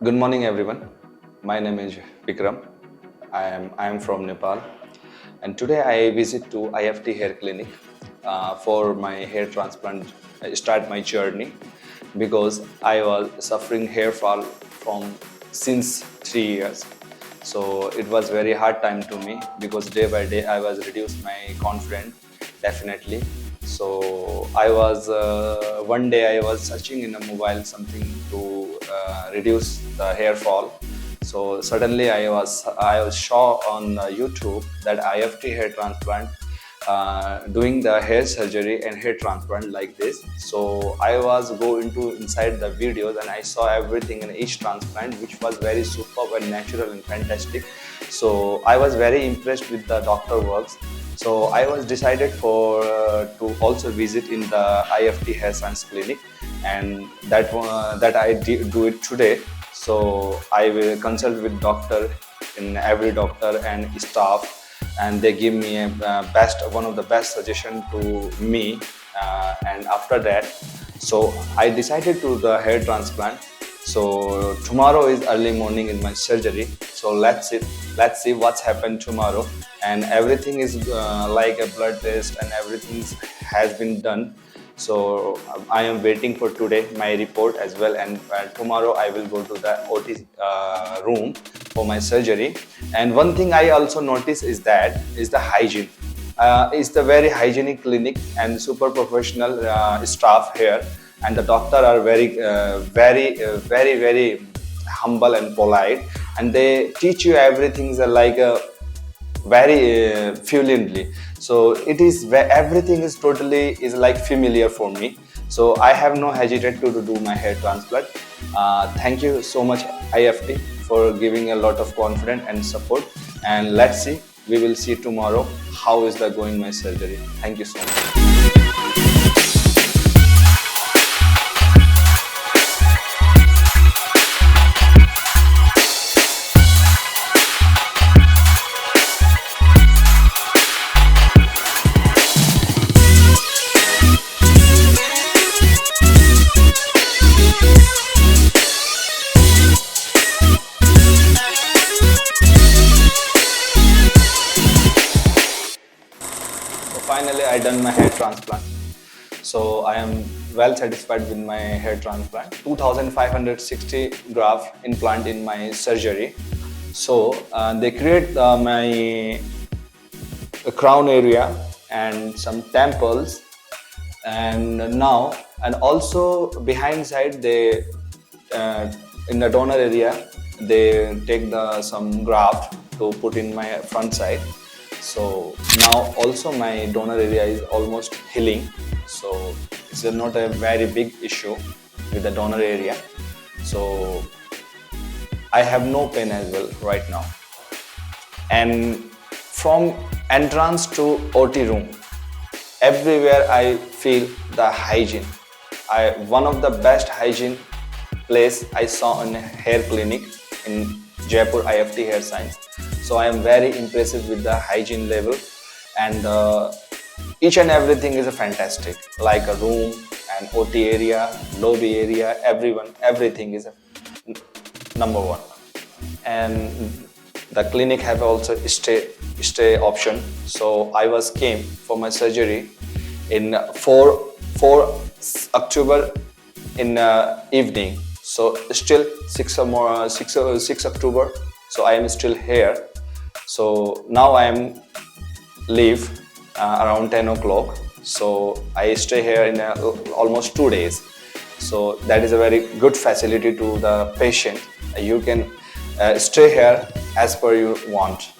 Good morning, everyone. My name is Vikram. I am from Nepal, and today I visit to IFT Hair Clinic for my hair transplant. Start my journey because I was suffering hair fall from since 3 years. So it was very hard time to me because day by day I was reduced my confidence definitely. So I was one day I was searching in a mobile something to reduce the hair fall. So suddenly I was saw on YouTube that IFT hair transplant doing the hair surgery and hair transplant like this. So I was go into inside the videos and I saw everything in each transplant, which was very superb and natural and fantastic. So I was very impressed with the doctor works. So I was decided for to also visit in the IFT Hair Science clinic, and that I do it today. So I will consult with doctor, in every doctor and staff, and they give me a one of the best suggestion to me. And after that, so I decided to the hair transplant. So tomorrow is early morning in my surgery. So let's see what's happened tomorrow. And everything is like a blood test and everything has been done. So I am waiting for today my report as well, and tomorrow I will go to the OT room for my surgery. And one thing I also notice is the hygiene. It's the very hygienic clinic and super professional staff here, and the doctor are very humble and polite, and they teach you everything like a very fluently. So it is everything is totally is like familiar for me. So I have no hesitate to do my hair transplant. Thank you so much IFT for giving a lot of confidence and support. And let's see, we will see tomorrow how is the going my surgery. Thank you so much. So finally, I done my hair transplant. So I am well satisfied with my hair transplant. 2,560 graft implant in my surgery. So they create my crown area and some temples, and now and also behind side they in the donor area they take some graft to put in my front side. So now also my donor area is almost healing, so it's not a very big issue with the donor area. So I have no pain as well right now. And from entrance to OT room, everywhere I feel the hygiene. One of the best hygiene place I saw in a hair clinic in Jaipur IFT Hair Science. So I am very impressed with the hygiene level, and each and everything is a fantastic, like a room and OT area, lobby area, everything is a number one. And the clinic have also stay option. So I was came for my surgery in 4 October in evening. So still 6 October. So I am still here. So now I am leave around 10 o'clock. So I stay here in almost 2 days. So that is a very good facility to the patient. You can stay here as per you want.